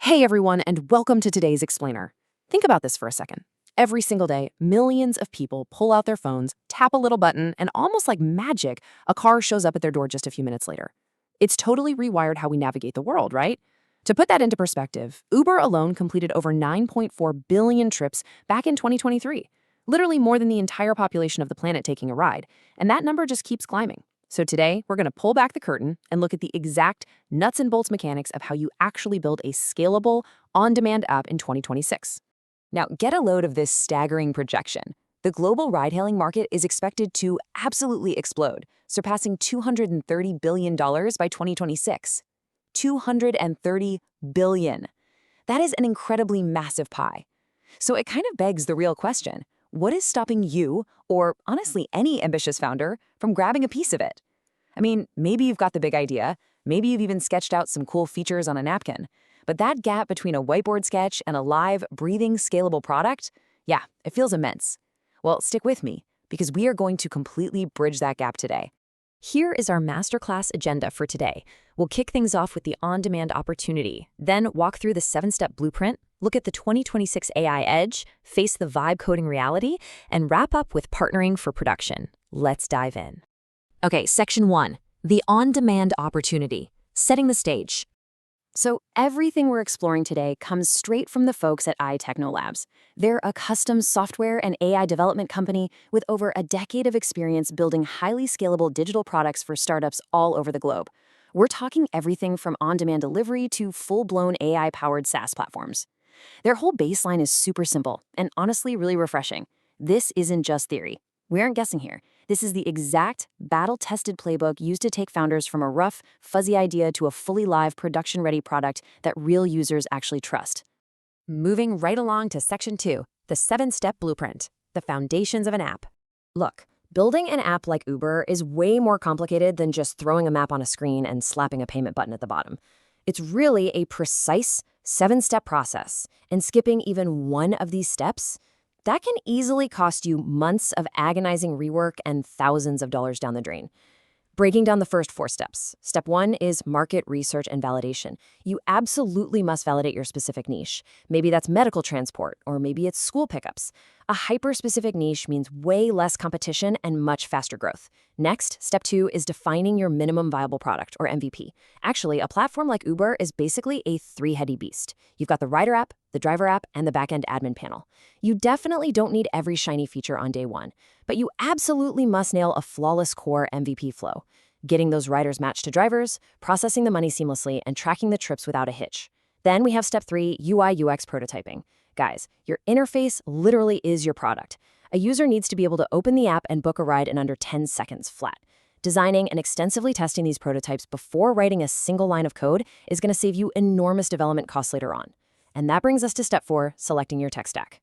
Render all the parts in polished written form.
Hey everyone, and welcome to today's Explainer. Think about this for a second. Every single day, millions of people pull out their phones, tap a little button, and almost like magic, a car shows up at their door just a few minutes later. It's totally rewired how we navigate the world, right? To put that into perspective, Uber alone completed over 9.4 billion trips back in 2023, literally more than the entire population of the planet taking a ride, and that number just keeps climbing. So today, we're going to pull back the curtain and look at the exact nuts and bolts mechanics of how you actually build a scalable, on-demand app in 2026. Now, get a load of this staggering projection. The global ride-hailing market is expected to absolutely explode, surpassing $230 billion by 2026. $230 billion. That is an incredibly massive pie. So it kind of begs the real question. What is stopping you, or honestly any ambitious founder, from grabbing a piece of it? I mean, maybe you've got the big idea, maybe you've even sketched out some cool features on a napkin, but that gap between a whiteboard sketch and a live, breathing, scalable product, yeah, it feels immense. Well, stick with me, because we are going to completely bridge that gap today. Here is our masterclass agenda for today. We'll kick things off with the on-demand opportunity, then walk through the 7-step blueprint, look at the 2026 AI edge, face the vibe coding reality, and wrap up with partnering for production. Let's dive in. Okay, section 1, the on-demand opportunity, setting the stage. So everything we're exploring today comes straight from the folks at iTechnoLabs. They're a custom software and AI development company with over a decade of experience building highly scalable digital products for startups all over the globe. We're talking everything from on-demand delivery to full-blown AI-powered SaaS platforms. Their whole baseline is super simple and honestly really refreshing. This isn't just theory. We aren't guessing here. This is the exact battle-tested playbook used to take founders from a rough, fuzzy idea to a fully live, production-ready product that real users actually trust. Moving right along to section 2, the 7-step blueprint, the foundations of an app. Look, building an app like Uber is way more complicated than just throwing a map on a screen and slapping a payment button at the bottom. It's really a precise 7-step process, and skipping even one of these steps, that can easily cost you months of agonizing rework and thousands of dollars down the drain. Breaking down the first 4 steps. Step 1 is market research and validation. You absolutely must validate your specific niche. Maybe that's medical transport, or maybe it's school pickups. A hyper-specific niche means way less competition and much faster growth. Next, step 2 is defining your minimum viable product, or MVP. Actually, a platform like Uber is basically a 3-headed beast. You've got the rider app, the driver app, and the back-end admin panel. You definitely don't need every shiny feature on day one, but you absolutely must nail a flawless core MVP flow. Getting those riders matched to drivers, processing the money seamlessly, and tracking the trips without a hitch. Then we have step 3, UI/UX prototyping. Guys, your interface literally is your product. A user needs to be able to open the app and book a ride in under 10 seconds flat. Designing and extensively testing these prototypes before writing a single line of code is going to save you enormous development costs later on. And that brings us to step 4, selecting your tech stack.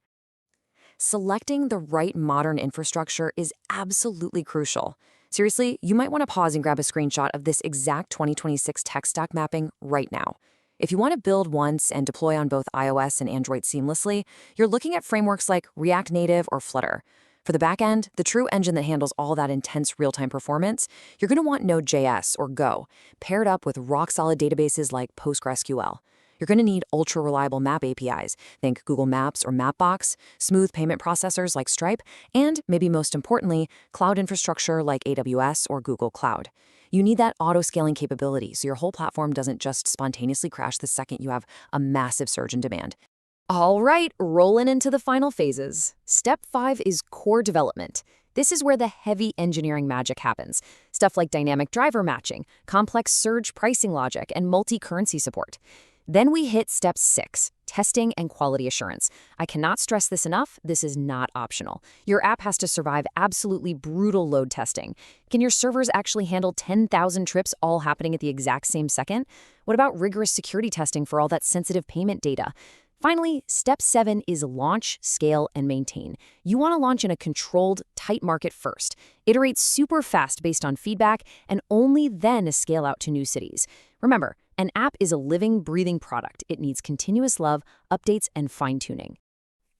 Selecting the right modern infrastructure is absolutely crucial. Seriously, you might want to pause and grab a screenshot of this exact 2026 tech stack mapping right now. If you want to build once and deploy on both iOS and Android seamlessly, you're looking at frameworks like React Native or Flutter. For the backend, the true engine that handles all that intense real-time performance, you're going to want Node.js or Go, paired up with rock-solid databases like PostgreSQL. You're going to need ultra-reliable map APIs, think Google Maps or Mapbox, smooth payment processors like Stripe, and, maybe most importantly, cloud infrastructure like AWS or Google Cloud. You need that auto-scaling capability so your whole platform doesn't just spontaneously crash the second you have a massive surge in demand. All right, rolling into the final phases. Step 5 is core development. This is where the heavy engineering magic happens. Stuff like dynamic driver matching, complex surge pricing logic, and multi-currency support. Then we hit step 6, testing and quality assurance. I cannot stress this enough, this is not optional. Your app has to survive absolutely brutal load testing. Can your servers actually handle 10,000 trips all happening at the exact same second? What about rigorous security testing for all that sensitive payment data? Finally, step 7 is launch, scale, and maintain. You want to launch in a controlled, tight market first. Iterate super fast based on feedback, and only then scale out to new cities. Remember, an app is a living, breathing product. It needs continuous love, updates, and fine-tuning.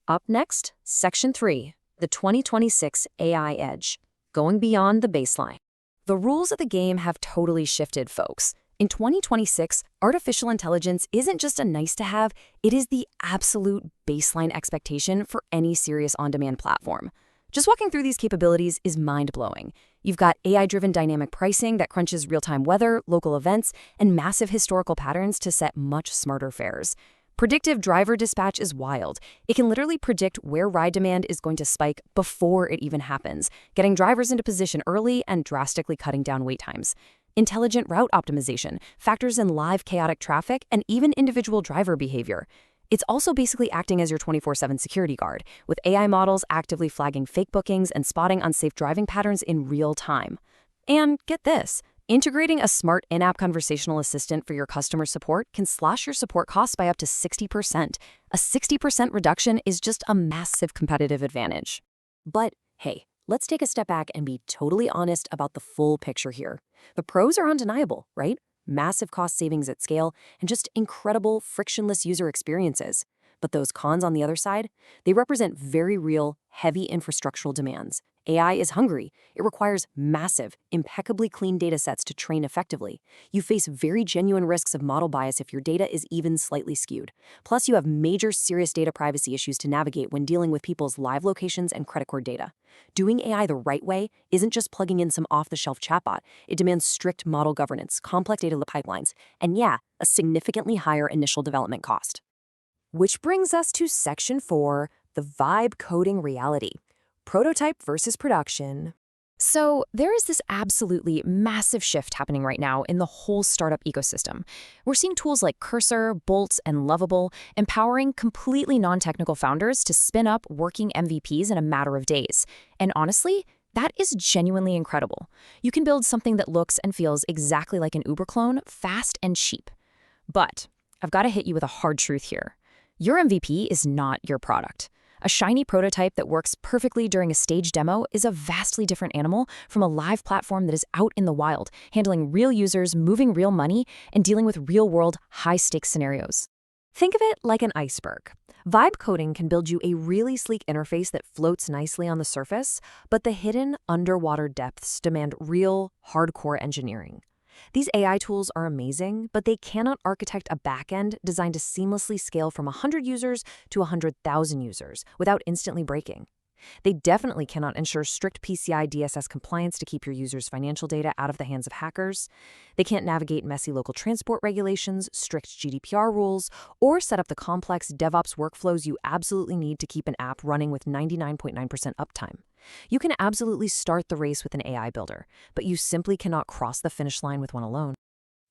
Up next, section 3, the 2026 AI edge, going beyond the baseline. The rules of the game have totally shifted, folks. In 2026, artificial intelligence isn't just a nice-to-have, it is the absolute baseline expectation for any serious on-demand platform. Just walking through these capabilities is mind-blowing. You've got AI-driven dynamic pricing that crunches real-time weather, local events, and massive historical patterns to set much smarter fares. Predictive driver dispatch is wild. It can literally predict where ride demand is going to spike before it even happens, getting drivers into position early and drastically cutting down wait times. Intelligent route optimization factors in live chaotic traffic and even individual driver behavior. It's also basically acting as your 24/7 security guard, with AI models actively flagging fake bookings and spotting unsafe driving patterns in real time. And get this, integrating a smart in-app conversational assistant for your customer support can slash your support costs by up to 60%. A 60% reduction is just a massive competitive advantage. But hey, let's take a step back and be totally honest about the full picture here. The pros are undeniable, right? Massive cost savings at scale, and just incredible frictionless user experiences. But those cons on the other side, they represent very real, heavy infrastructural demands. AI is hungry. It requires massive, impeccably clean data sets to train effectively. You face very genuine risks of model bias if your data is even slightly skewed. Plus, you have major serious data privacy issues to navigate when dealing with people's live locations and credit card data. Doing AI the right way isn't just plugging in some off-the-shelf chatbot. It demands strict model governance, complex data pipelines, and yeah, a significantly higher initial development cost. Which brings us to Section 4, the vibe coding reality. Prototype versus production. So there is this absolutely massive shift happening right now in the whole startup ecosystem. We're seeing tools like Cursor, Bolt, and Lovable empowering completely non-technical founders to spin up working MVPs in a matter of days. And honestly, that is genuinely incredible. You can build something that looks and feels exactly like an Uber clone, fast and cheap. But I've got to hit you with a hard truth here. Your MVP is not your product. A shiny prototype that works perfectly during a stage demo is a vastly different animal from a live platform that is out in the wild, handling real users, moving real money, and dealing with real-world, high-stakes scenarios. Think of it like an iceberg. Vibe coding can build you a really sleek interface that floats nicely on the surface, but the hidden underwater depths demand real, hardcore engineering. These AI tools are amazing, but they cannot architect a backend designed to seamlessly scale from 100 users to 100,000 users without instantly breaking. They definitely cannot ensure strict PCI DSS compliance to keep your users' financial data out of the hands of hackers. They can't navigate messy local transport regulations, strict GDPR rules, or set up the complex DevOps workflows you absolutely need to keep an app running with 99.9% uptime. You can absolutely start the race with an AI builder, but you simply cannot cross the finish line with one alone.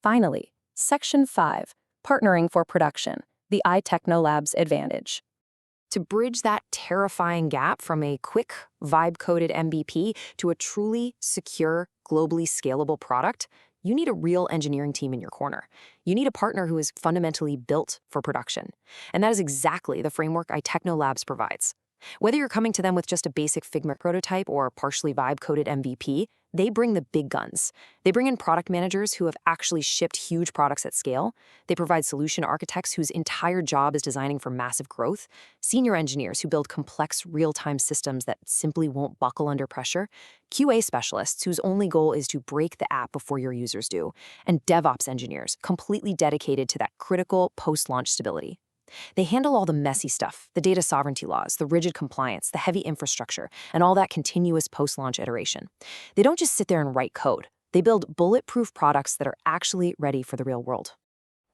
Finally, Section 5, Partnering for Production, the iTechnoLabs Advantage. To bridge that terrifying gap from a quick, vibe-coded MVP to a truly secure, globally scalable product, you need a real engineering team in your corner. You need a partner who is fundamentally built for production. And that is exactly the framework iTechnoLabs provides. Whether you're coming to them with just a basic Figma prototype or a partially vibe-coded MVP, they bring the big guns. They bring in product managers who have actually shipped huge products at scale. They provide solution architects whose entire job is designing for massive growth, senior engineers who build complex real-time systems that simply won't buckle under pressure, QA specialists whose only goal is to break the app before your users do, and DevOps engineers completely dedicated to that critical post-launch stability. They handle all the messy stuff, the data sovereignty laws, the rigid compliance, the heavy infrastructure, and all that continuous post-launch iteration. They don't just sit there and write code. They build bulletproof products that are actually ready for the real world.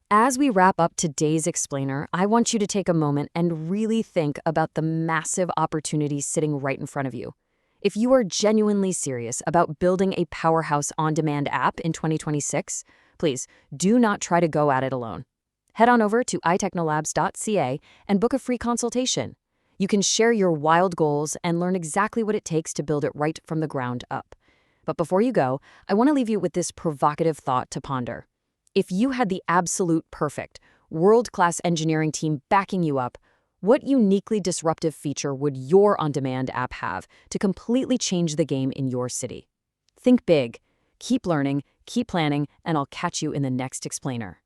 As we wrap up today's explainer, I want you to take a moment and really think about the massive opportunities sitting right in front of you. If you are genuinely serious about building a powerhouse on-demand app in 2026, please do not try to go at it alone. Head on over to iTechnoLabs.ca and book a free consultation. You can share your wild goals and learn exactly what it takes to build it right from the ground up. But before you go, I want to leave you with this provocative thought to ponder. If you had the absolute perfect, world-class engineering team backing you up, what uniquely disruptive feature would your on-demand app have to completely change the game in your city? Think big, keep learning, keep planning, and I'll catch you in the next explainer.